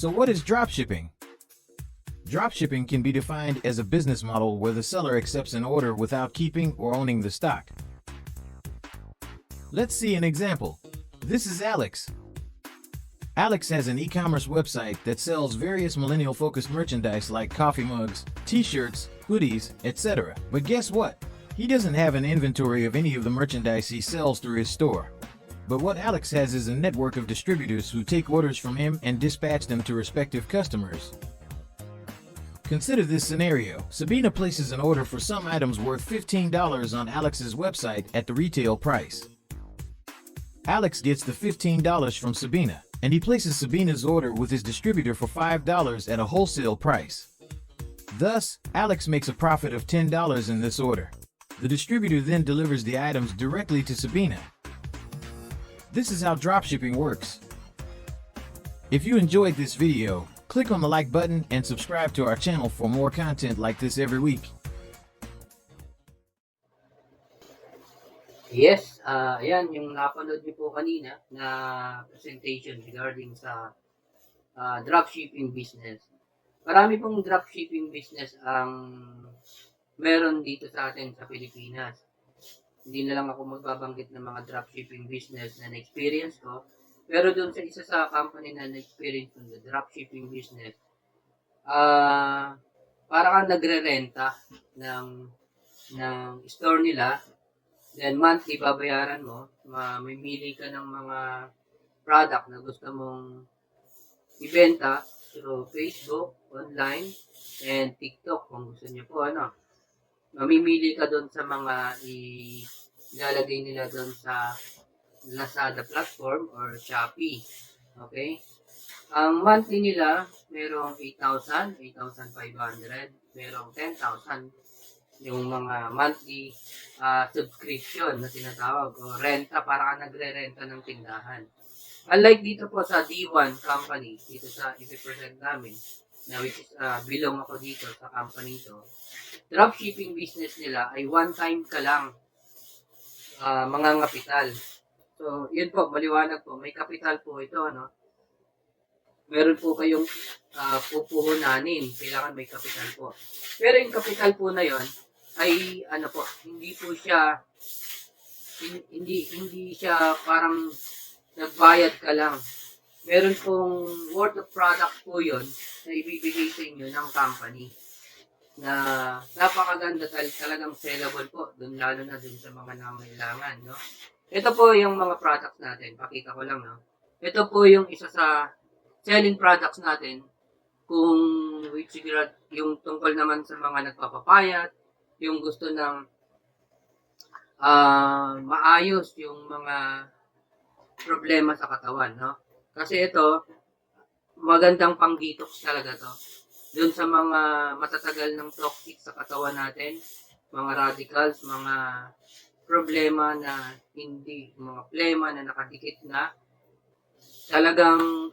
So what is dropshipping? Dropshipping can be defined as a business model where the seller accepts an order without keeping or owning the stock. Let's see an example. This is Alex. Alex has an e-commerce website that sells various millennial-focused merchandise like coffee mugs, t-shirts, hoodies, etc. But guess what? He doesn't have an inventory of any of the merchandise he sells through his store. But what Alex has is a network of distributors who take orders from him and dispatch them to respective customers. Consider this scenario. Sabina places an order for some items worth $15 on Alex's website at the retail price. Alex gets the $15 from Sabina, and he places Sabina's order with his distributor for $5 at a wholesale price. Thus, Alex makes a profit of $10 in this order. The distributor then delivers the items directly to Sabina. This is how dropshipping works. If you enjoyed this video, click on the like button and subscribe to our channel for more content like this every week. Yes, ayan yung napanood niyo po kanina na presentation regarding sa dropshipping business. Marami pong dropshipping business ang meron dito sa atin sa Pilipinas. Hindi na lang ako magbabanggit ng mga dropshipping business na na-experience ko. Pero doon sa isa sa company na na-experience ng dropshipping business, para kang nagre-renta ng store nila. Then monthly babayaran mo, mamimili ka ng mga product na gusto mong ibenta through Facebook, online, and TikTok kung gusto niyo po Mamimili ka doon sa mga ilalagay nila doon sa Lazada platform or Shopee. Okay? Ang monthly nila, merong 8,000, 8,500, merong 10,000 yung mga monthly subscription na tinatawag o renta, para ka nagre-renta ng tindahan. Unlike dito po sa D1 company, dito sa ipipresent namin, na which is belong ako dito sa company to, dropshipping business nila ay one time ka lang mga kapital. So, yun po, maliwanag po, may kapital po ito, meron po kayong pupuhunanin, kailangan may kapital po. Pero yung kapital po na yon ay hindi po siya hindi siya parang nagbayad ka lang. Meron pong worth of product po yon na ibibigay sa inyo ng company na napakaganda, talagang sellable po doon, lalo na doon sa mga nangangailangan, Ito po yung mga products natin, pakita ko lang, Ito po yung isa sa selling products natin, which yung tungkol naman sa mga nagpapapayat, yung gusto ng maayos yung mga problema sa katawan, Kasi ito, magandang pang-detox talaga to. Doon sa mga matatagal ng toxic sa katawan natin, mga radicals, mga problema na mga plema na nakadikit na, talagang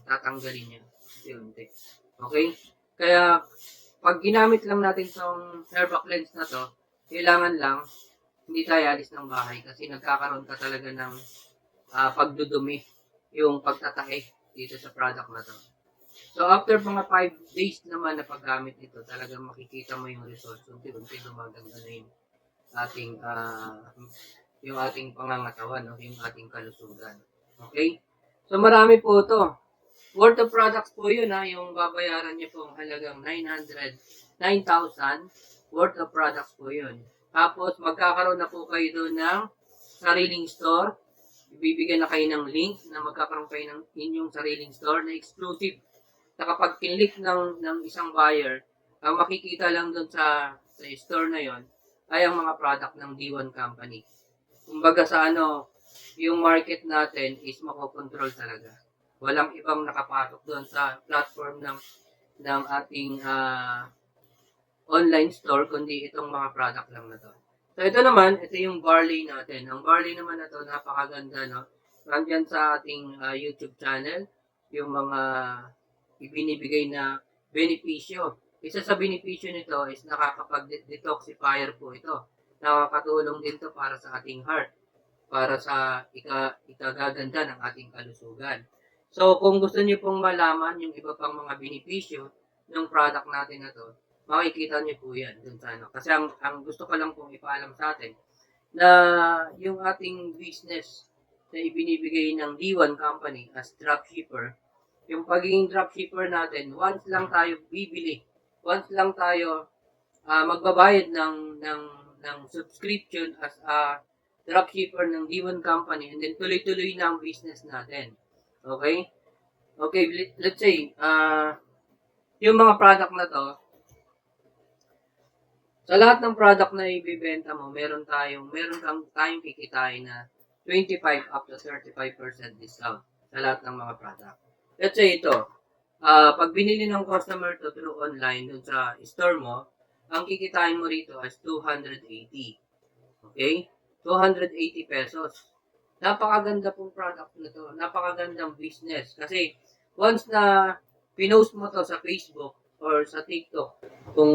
tatanggalin niya. Okay? Kaya, pag ginamit lang natin itong Herba Cleanse na to, kailangan lang, hindi tayo alis ng bahay kasi nagkakaroon ka talaga ng pagdudumi, yung pagtatae dito sa product na to. So, after mga 5 days naman na paggamit ito, talagang makikita mo yung results. Unti-unti gumaganda na yung ating pangangatawan, yung ating kalusugan. Okay? So, marami po ito. Worth of products po yun, yung babayaran niyo po ang halagang 9,000 worth of products po yun. Tapos, magkakaroon na po kayo doon ng sariling store. Ibibigyan na kayo ng link na magkakaroon kayo ng inyong sariling store na exclusive. Na kapag kinlik ng isang buyer, ang makikita lang doon sa store na yon ay ang mga product ng D1 company. Kumbaga yung market natin is makokontrol talaga. Walang ibang nakapasok doon sa platform ng ating online store, kundi itong mga product lang na to. So, ito yung barley natin. Ang barley naman na to, napakaganda, Nandiyan sa ating YouTube channel, yung mga ibinibigay na benepisyo. Isa sa benepisyo nito is nakakapag-detoxifier po ito. Nakakatulong din to para sa ating heart, para sa ikagaganda ng ating kalusugan. So, kung gusto niyo pong malaman yung iba pang mga benepisyo ng product natin na to, makikita niyo po yan dun sa ano. Kasi ang gusto ko lang pong ipaalam sa atin na yung ating business na ibinibigay ng D1 company as dropshipper, yung pagiging dropshipper natin, once lang tayo bibili, once lang tayo magbabayad ng subscription as a dropshipper ng D1 company, and then tuloy-tuloy na ang business natin. Okay? Okay, let's say, yung mga product na to, sa lahat ng product na ibibenta mo, meron tayong kikitain na 25 up to 35% discount sa lahat ng mga product. Let's say ito, pag binili ng customer to through online dun sa store mo, ang kikitain mo rito is 280. Okay? 280 pesos. Napakaganda pong product na to. Napakagandang business. Kasi once na pinost mo to sa Facebook or sa TikTok, kung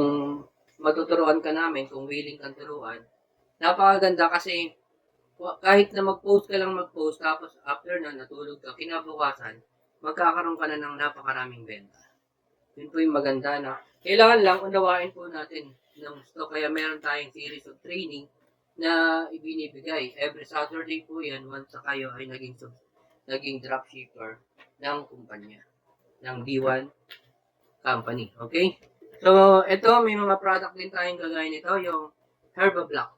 matuturuan ka namin, kung willing kang turuan, napakaganda kasi kahit na mag-post ka lang tapos after na natulog ka, kinabukasan, magkakaroon ka na ng napakaraming benta. Yun po yung maganda na kailangan lang unawain po natin ng gusto. Kaya meron tayong series of training na ibinibigay. Every Saturday po yan once na kayo ay naging dropshipper ng kumpanya, ng D1 company. Okay? So, ito, may mga product din tayong kagaya nito, yung Herba Black.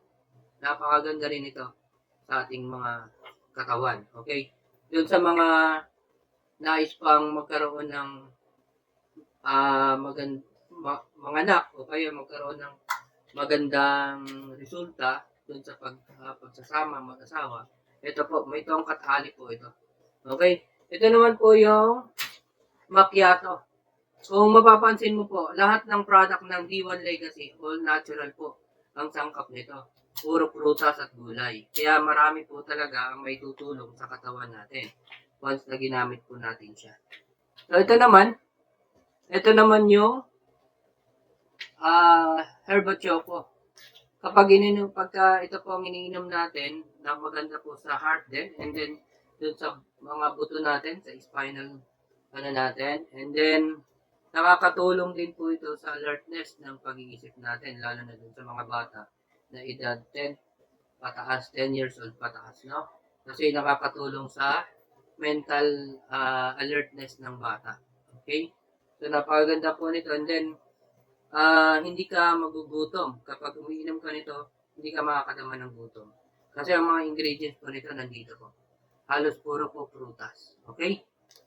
Napakaganda rin ito sa ating mga katawan. Okay? Doon sa mga nais pang magkaroon ng mga anak o kaya magkaroon ng magandang resulta doon sa pagsasama mag-asawa, ito po, may tongkat hali po ito. Okay? Ito naman po yung macchiato. Kung mapapansin mo po, lahat ng product ng D1 Legacy, all natural po ang sangkap nito. Puro prutas at gulay. Kaya marami po talaga ang may tutulong sa katawan natin once na ginamit po natin siya. So, ito naman yung Herba Choco. Pagka ito po ang iniinom natin, na maganda po sa heart din, and then dun sa mga buto natin, sa spinal natin, and then nakakatulong din po ito sa alertness ng pag-iisip natin, lalo na dun sa mga bata na edad 10 pataas, 10 years old pataas, no? Kasi nakakatulong sa mental alertness ng bata. Okay? So, napakaganda po nito. And then, hindi ka magugutom. Kapag umiinom ka nito, hindi ka makakadama ng gutom. Kasi ang mga ingredients po nito nandito po. Halos puro po prutas. Okay?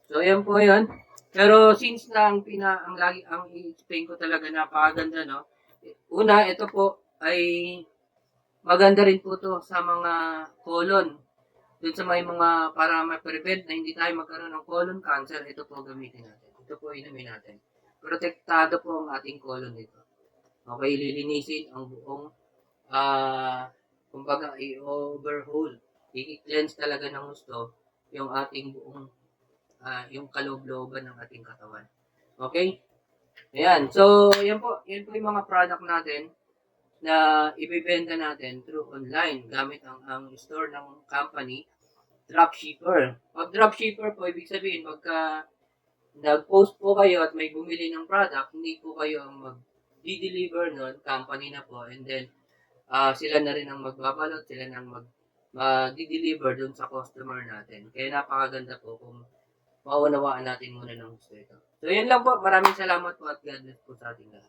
So, yan po yun. Pero since na ang i-explain ko talaga napakaganda, no? Una, ito po ay maganda rin po to sa mga colon. Doon sa may mga para ma-prevent na hindi tayo magkaroon ng colon cancer, ito po gamitin natin. Ito po inumin natin. Protektado po ang ating colon nito. Okay, lilinisin ang buong kumbaga i-overhaul. I-cleanse talaga ng gusto yung ating buong yung kaloob-looban ng ating katawan. Okay? Ayan. So, yan po yung mga product natin na ibibenta natin through online gamit ang store ng company, dropshipper. Pag dropshipper po, ibig sabihin, pagka nag-post po kayo at may bumili ng product, hindi po kayo ang mag-deliver nun, company na po, and then sila na rin ang magbabalot, sila na ang mag-deliver dun sa customer natin. Kaya napakaganda po kung maunawaan natin muna ng gusto ito. So, yan lang po. Maraming salamat po at God bless po sa ating lahat.